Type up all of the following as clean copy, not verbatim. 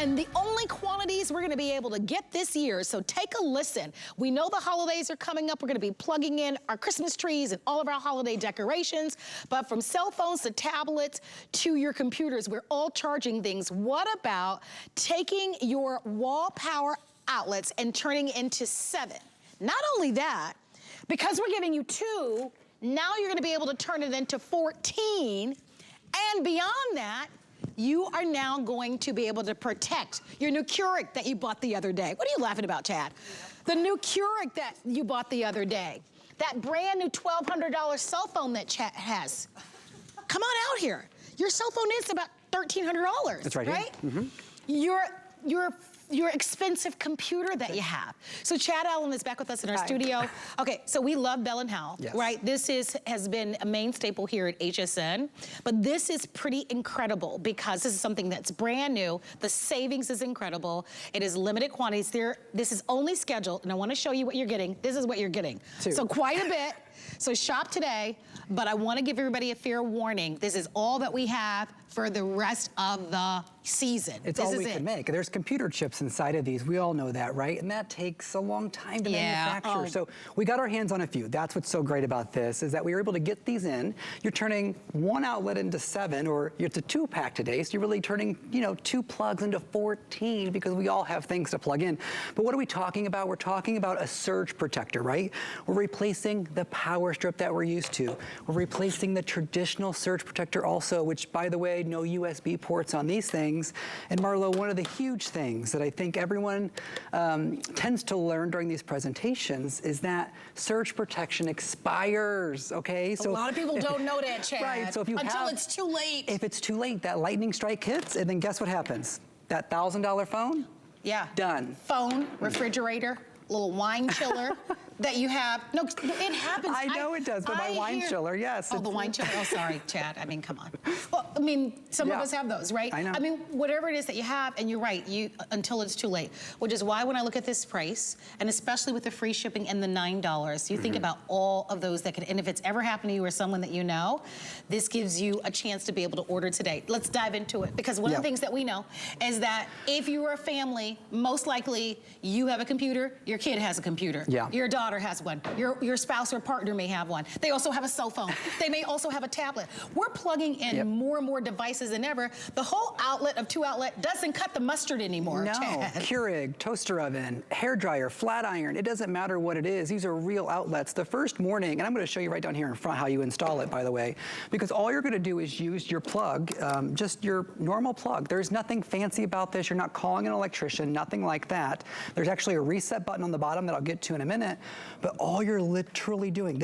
and the only quantities we're gonna be able to get this year, so take a listen. We know the holidays are coming up. We're gonna be plugging in our Christmas trees and all of our holiday decorations, but from cell phones to tablets to your computers, we're all charging things. What about taking your wall power outlets and turning into 7? Not only that, because we're giving you 2, now you're gonna be able to turn it into 14, and beyond that, you are now going to be able to protect your new Keurig that you bought the other day. What are you laughing about, Chad? The new Keurig that you bought the other day. That brand new $1,200 cell phone that Chad has. Come on out here. Your cell phone is about $1,300. That's right. Right? Your expensive computer that you have. So Chad Allen is back with us in our studio. Okay, so we love Bell & Howell, right? This has been a main staple here at HSN, but this is pretty incredible because this is something that's brand new. The savings is incredible. It is limited quantities. This is only scheduled, and I wanna show you what you're getting. This is what you're getting. 2. So quite a bit. So shop today, but I wanna give everybody a fair warning. This is all that we have for the rest of the season. It's all we can make. There's computer chips inside of these. We all know that, right? And that takes a long time to manufacture. So we got our hands on a few. That's what's so great about this, is that we were able to get these in. You're turning 1 outlet into 7, or it's a 2-pack today, so you're really turning, 2 plugs into 14, because we all have things to plug in. But what are we talking about? We're talking about a surge protector, right? We're replacing the power strip that we're used to. We're replacing the traditional surge protector also, which, by the way, no USB ports on these things. And Marlo, one of the huge things that I think everyone tends to learn during these presentations is that surge protection expires, okay? So a lot of people don't know that, Chad. Right, so if you Until it's too late. If it's too late, that lightning strike hits, and then guess what happens? That $1,000 phone? Yeah. Done. Phone, refrigerator, little wine chiller that you have. No, it happens. I know it does, but my wine chiller, yes. Oh, the wine chiller. Oh, sorry, Chad. I mean, come on. Well, I mean, some of us have those, right? I know. I mean, whatever it is that you have, and you're right, until it's too late. Which is why when I look at this price, and especially with the free shipping and the $9, you think about all of those that could, and if it's ever happened to you or someone that you know, this gives you a chance to be able to order today. Let's dive into it, because one of the things that we know is that if you are a family, most likely you have a computer, your kid has a computer. Your daughter has one. Your spouse or partner may have one. They also have a cell phone. They may also have a tablet. We're plugging in more and more devices than ever. The whole outlet of 2 outlet doesn't cut the mustard anymore, No, Chad. Keurig, toaster oven, hair dryer, flat iron, it doesn't matter what it is. These are real outlets. The first morning, and I'm gonna show you right down here in front how you install it, by the way, because all you're gonna do is use your plug, just your normal plug. There's nothing fancy about this. You're not calling an electrician, nothing like that. There's actually a reset button on the bottom that I'll get to in a minute, but all you're literally doing,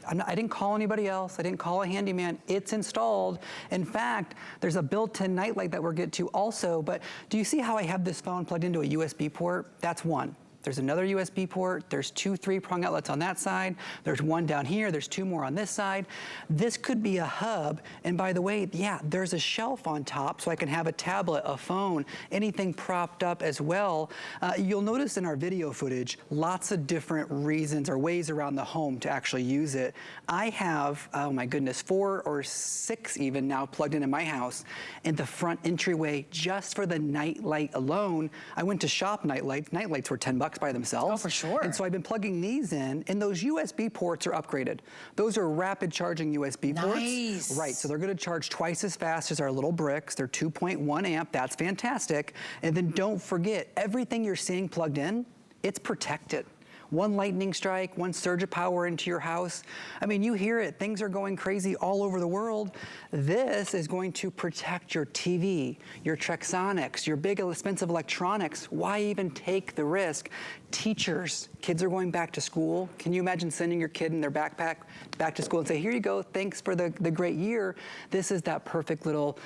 I didn't call anybody else, I didn't call a handyman, it's installed. In fact, there's a built-in nightlight that we'll get to also, but do you see how I have this phone plugged into a USB port? That's one. There's another USB port, there's 2 3-prong outlets on that side, there's 1 down here, there's 2 more on this side. This could be a hub, and by the way, there's a shelf on top so I can have a tablet, a phone, anything propped up as well. You'll notice in our video footage, lots of different reasons or ways around the home to actually use it. I have, oh my goodness, 4 or 6 even now plugged in my house, in the front entryway just for the night light alone. I went to shop night lights. Night lights were $10 by themselves. Oh, for sure. And so I've been plugging these in, and those USB ports are upgraded. Those are rapid charging USB ports. Right, so they're gonna charge twice as fast as our little bricks. They're 2.1 amp, that's fantastic. And then don't forget, everything you're seeing plugged in, it's protected. 1 lightning strike, 1 surge of power into your house. I mean, you hear it, things are going crazy all over the world. This is going to protect your TV, your Trexonics, your big expensive electronics. Why even take the risk? Teachers, kids are going back to school. Can you imagine sending your kid in their backpack back to school and say, here you go, thanks for the great year. This is that perfect little,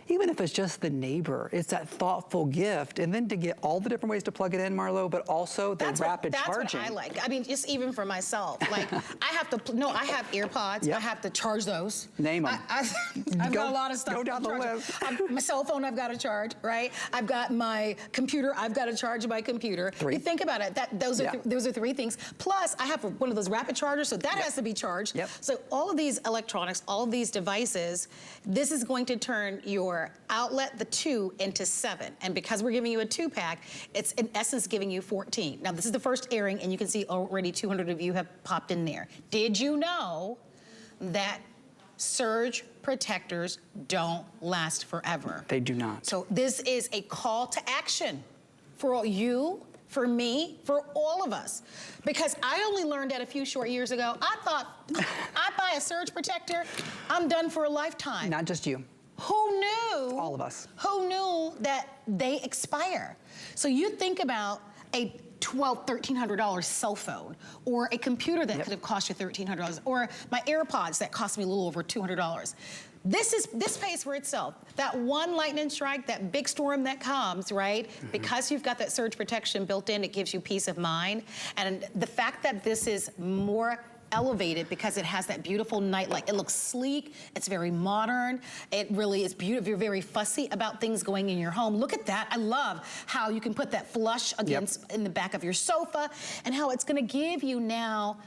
even if it's just the neighbor, it's that thoughtful gift. And then to get all the different ways to plug it in, Marlo, but also the rapid charging. That's what I like. I mean, just even for myself, like I have AirPods. I have to charge those. Name them. I've got a lot of stuff. Go down the list. My cell phone, I've got to charge, right? I've got my computer, I've got to charge my computer. 3. You think about it, those are 3 things. Plus, I have one of those rapid chargers, so that has to be charged. So all of these electronics, all of these devices, this is going to turn your 4, outlet the 2 into 7. And because we're giving you a 2-pack, it's in essence giving you 14. Now this is the first airing, and you can see already 200 of you have popped in there. Did you know that surge protectors don't last forever? They do not. So this is a call to action for all you, for me, for all of us. Because I only learned that a few short years ago. I thought, I buy a surge protector, I'm done for a lifetime. Not just you. Who knew? All of us. Who knew that they expire? So you think about a $1,300 cell phone, or a computer that could have cost you $1,300, or my AirPods that cost me a little over $200. This pays for itself. That one lightning strike, that big storm that comes, right? Because you've got that surge protection built in, it gives you peace of mind. And the fact that this is more elevated because it has that beautiful night light. It looks sleek, it's very modern, it really is beautiful. You're very fussy about things going in your home. Look at that. I love how you can put that flush against in the back of your sofa, and how it's gonna give you now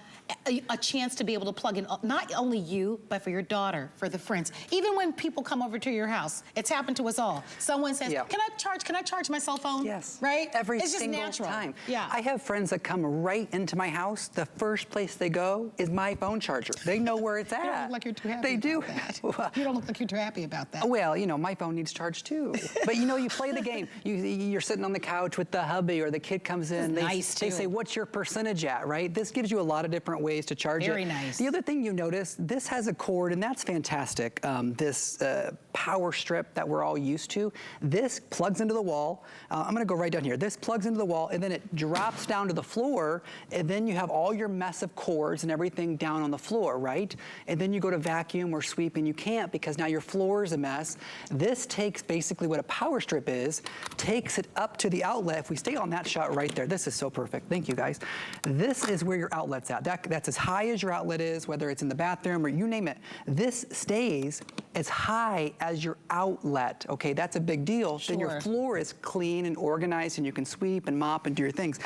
a chance to be able to plug in not only you, but for your daughter, for the friends. Even when people come over to your house, it's happened to us all. Someone says, can I charge my cell phone? Yes. Right? Every it's just single natural. time. Yeah. I have friends that come right into my house. The first place they go is my phone charger. They know where it's at. You don't look like you're too happy They do. about that. You don't look like you're too happy about that. Well, you know, my phone needs charged too. But you know, you play the game. You're sitting on the couch with the hubby, or the kid comes in. They say, what's your percentage at, right? This gives you a lot of different ways to charge it. Very nice. The other thing you notice, this has a cord, and that's fantastic. This power strip that we're all used to, this plugs into the wall. I'm gonna go right down here. This plugs into the wall, and then it drops down to the floor, and then you have all your mess of cords and everything down on the floor, right? And then you go to vacuum or sweep, and you can't because now your floor is a mess. This takes basically what a power strip is, takes it up to the outlet. If we stay on that shot right there, this is so perfect. Thank you, guys. This is where your outlet's at. That's as high as your outlet is, whether it's in the bathroom or you name it. This stays as high as your outlet, okay? That's a big deal. Then your floor is clean and organized, and you can sweep and mop and do your things.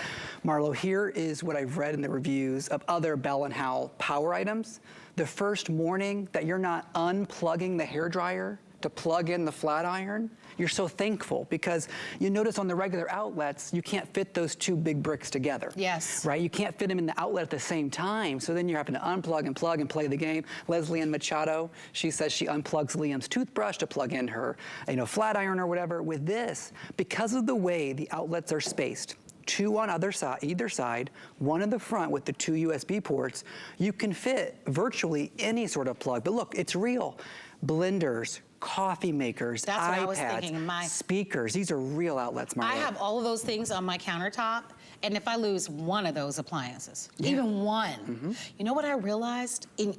Marlo, here is what I've read in the reviews of other Bell & Howell power items. The first morning that you're not unplugging the hairdryer to plug in the flat iron, you're so thankful, because you notice on the regular outlets, you can't fit those two big bricks together. Yes. Right? You can't fit them in the outlet at the same time, so then you're having to unplug and plug and play the game. Leslie Ann Machado, she says she unplugs Liam's toothbrush to plug in her, flat iron or whatever. With this, because of the way the outlets are spaced, 2 on either side, 1 in the front with the 2 USB ports, you can fit virtually any sort of plug. But look, it's real. Blenders, coffee makers, That's what iPads, I was thinking. speakers. These are real outlets, Marla. I have all of those things on my countertop, and if I lose one of those appliances, even one, you know what I realized? In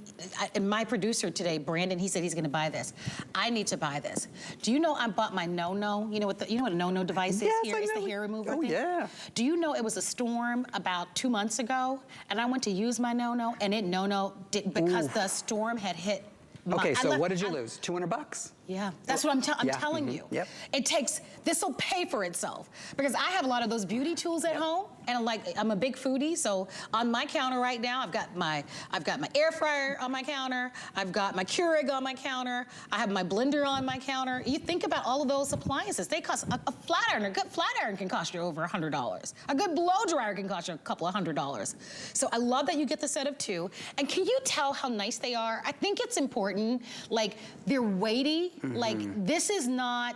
my producer today, Brandon, he said he's gonna buy this. I need to buy this. Do you know I bought my no-no? You know what a no-no device is here? It's the hair remover thing. Yeah. Do you know it was a storm about 2 months ago, and I went to use my no-no, and it no-no did, because the storm had hit. Okay, so what did you lose? $200? Yeah, that's what I'm telling you. Yep. This will pay for itself, because I have a lot of those beauty tools at home, and I'm a big foodie, so on my counter right now, I've got my air fryer on my counter, I've got my Keurig on my counter, I have my blender on my counter. You think about all of those appliances, they cost a flat iron. A good flat iron can cost you over $100. A good blow dryer can cost you a couple of $100. So I love that you get the set of 2. And can you tell how nice they are? I think it's important. Like, they're weighty. Like, this is the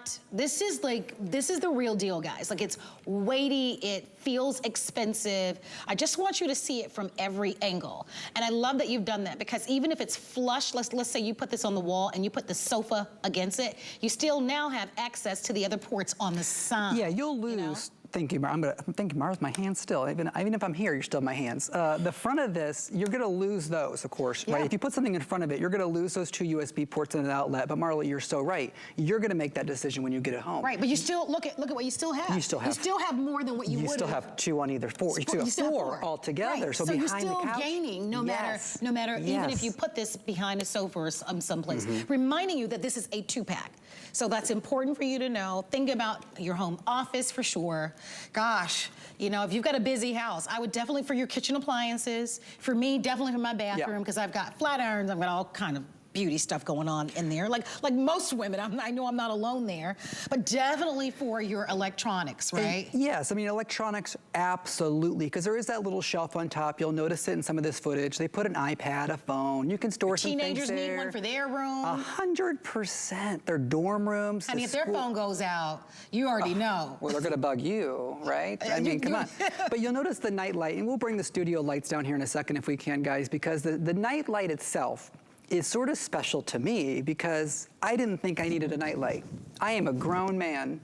real deal, guys. Like, it's weighty, it feels expensive. I just want you to see it from every angle. And I love that you've done that, because even if it's flush, let's say you put this on the wall and you put the sofa against it, you still now have access to the other ports on the side. Yeah, you'll lose. Thank you, Mar. I'm thinking, Mar, with my hands still. Even if I'm here, you're still in my hands. The front of this, you're gonna lose those, of course, right? If you put something in front of it, you're gonna lose those 2 USB ports in an outlet. But Marla, you're so right. You're gonna make that decision when you get it home. Right, but you still, look at what you still have. You still have more than what you would have. You still have 2 on either 4. You still have 4 altogether. Right. So you're behind still the couch, gaining, no matter even if you put this behind a sofa or someplace, reminding you that this is a 2-pack. So that's important for you to know. Think about your home office for sure. Gosh, if you've got a busy house, I would definitely, for your kitchen appliances, for me, definitely for my bathroom, because I've got flat irons, I've got all kind of beauty stuff going on in there, like most women. I know I'm not alone there, but definitely for your electronics, right? Yes, I mean, electronics, absolutely, because there is that little shelf on top. You'll notice it in some of this footage. They put an iPad, a phone. You can store some things there. Teenagers need one for their room. 100%. Their dorm rooms. Honey, if their phone goes out, you already know. Well, they're gonna bug you, right? I mean, come on. But you'll notice the night light, and we'll bring the studio lights down here in a second if we can, guys, because the night light itself is sort of special to me because I didn't think I needed a night light. I am a grown man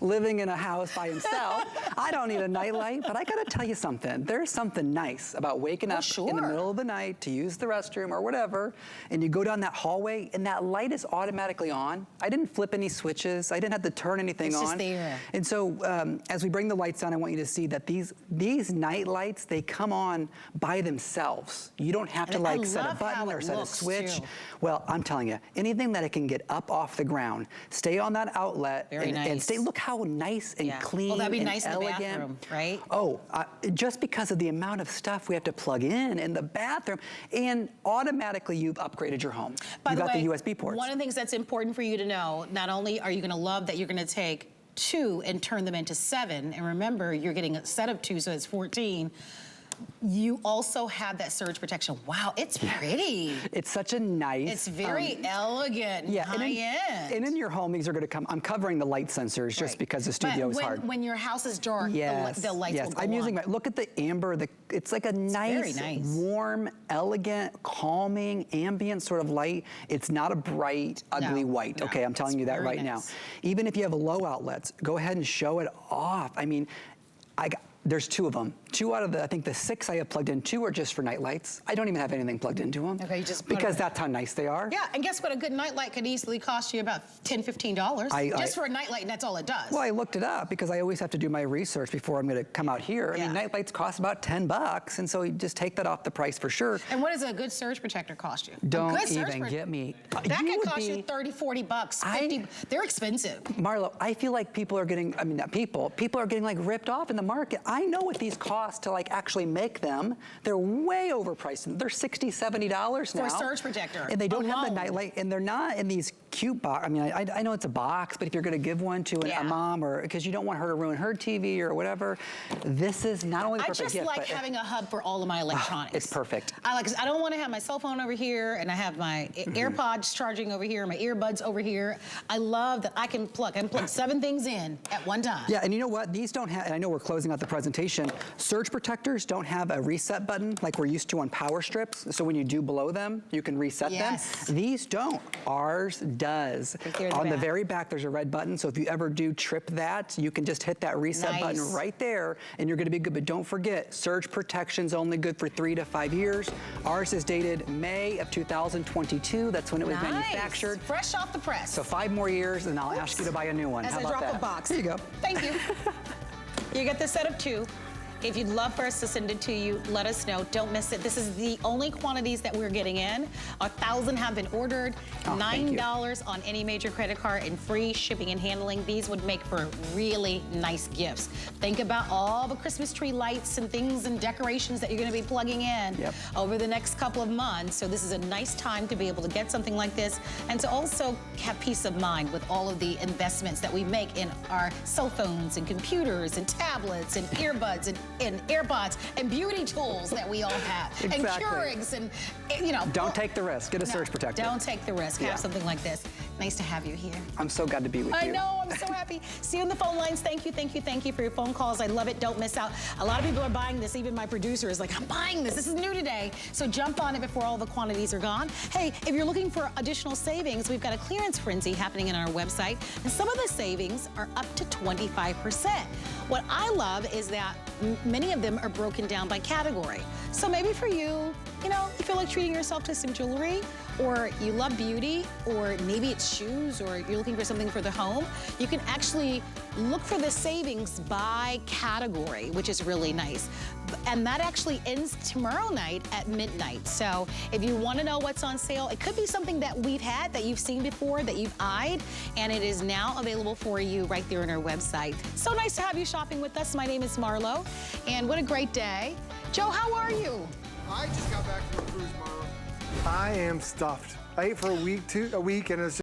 living in a house by himself. I don't need a night light, but I gotta tell you something. There's something nice about waking up in the middle of the night to use the restroom or whatever, and you go down that hallway and that light is automatically on. I didn't flip any switches. I didn't have to turn anything on. It's just there. And so as we bring the lights on, I want you to see that these night lights, they come on by themselves. You don't have to like set a button or set a switch. Well, I'm telling you, anything that it can get up off the ground, stay on that outlet and stay. Look how nice and clean that'd be and nice elegant. in the bathroom, right? Oh, just because of the amount of stuff we have to plug in the bathroom, and automatically you've upgraded your home. By you the got way, the USB ports. One of the things that's important for you to know, not only are you gonna love that you're gonna take 2 and turn them into 7, and remember, you're getting a set of 2, so it's 14. You also have that surge protection. Wow, it's pretty. It's such a nice. It's very elegant, high-end. And in your home, these are going to come. I'm covering the light sensors just because the studio is hard. When your house is dark, the lights will go I'm using on. look at the amber. It's like a nice, warm, elegant, calming, ambient sort of light. It's not a bright, ugly white. Okay, I'm telling you that right now. Even if you have low outlets, go ahead and show it off. I mean, there's 2 of them. 2 out of I think the 6 I have plugged in, 2 are just for night lights. I don't even have anything plugged into them. Okay, you just because that's how nice they are. Yeah, and guess what? A good night light could easily cost you about $10, $15 just for a night light, and that's all it does. Well, I looked it up because I always have to do my research before I'm going to come out here. I mean, night lights cost about $10, and so you just take that off the price for sure. And what does a good surge protector cost you? Don't even get me. That could cost you $30, $40, $50. They're expensive. Marlo, I feel like people are getting, not people are getting like ripped off in the market. I know what these cost to like actually make them. They're way overpriced. They're $60, $70 now. For a surge protector. And they don't have the night light, and they're not in these cute box. I mean, I know it's a box, but if you're going to give one to a mom, or because you don't want her to ruin her TV or whatever, this is not only the perfect gift. I just like having a hub for all of my electronics. It's perfect. I don't want to have my cell phone over here, and I have my AirPods charging over here, my earbuds over here. I love that I can plug 7 things in at one time. Yeah, and you know what? These don't have, and I know we're closing out the presentation, surge protectors don't have a reset button like we're used to on power strips. So when you do below them, you can reset them. These don't. Ours does. On the very back, there's a red button. So if you ever do trip that, you can just hit that reset button right there, and you're going to be good. But don't forget, surge protection's only good for 3 to 5 years. Ours is dated May of 2022. That's when it was manufactured. Fresh off the press. So 5 more years, and I'll ask you to buy a new one. As How I about drop that? a box. There you go. Thank you. You get the set of 2. If you'd love for us to send it to you, let us know. Don't miss it. This is the only quantities that we're getting in. 1,000 have been ordered. $9 on any major credit card and free shipping and handling. These would make for really nice gifts. Think about all the Christmas tree lights and things and decorations that you're going to be plugging in over the next couple of months. So this is a nice time to be able to get something like this, and to also have peace of mind with all of the investments that we make in our cell phones and computers and tablets and earbuds and AirPods and beauty tools that we all have. And Keurigs and, Don't take the risk. Get a surge protector. Don't take the risk. Have something like this. Nice to have you here. I'm so glad to be with you. I know. I'm so happy. See you on the phone lines. Thank you, thank you, thank you for your phone calls. I love it. Don't miss out. A lot of people are buying this. Even my producer is like, I'm buying this. This is new today. So jump on it before all the quantities are gone. Hey, if you're looking for additional savings, we've got a clearance frenzy happening in our website. And some of the savings are up to 25%. What I love is that many of them are broken down by category. So maybe for you, you feel like treating yourself to some jewelry, or you love beauty, or maybe it's shoes, or you're looking for something for the home, you can actually look for the savings by category, which is really nice. And that actually ends tomorrow night at midnight. So if you want to know what's on sale, it could be something that we've had, that you've seen before, that you've eyed, and it is now available for you right there on our website. So nice to have you shopping with us. My name is Marlo, and what a great day. Joe, how are you? I just got back from a cruise, Marlo. I am stuffed. I ate for a week, and it's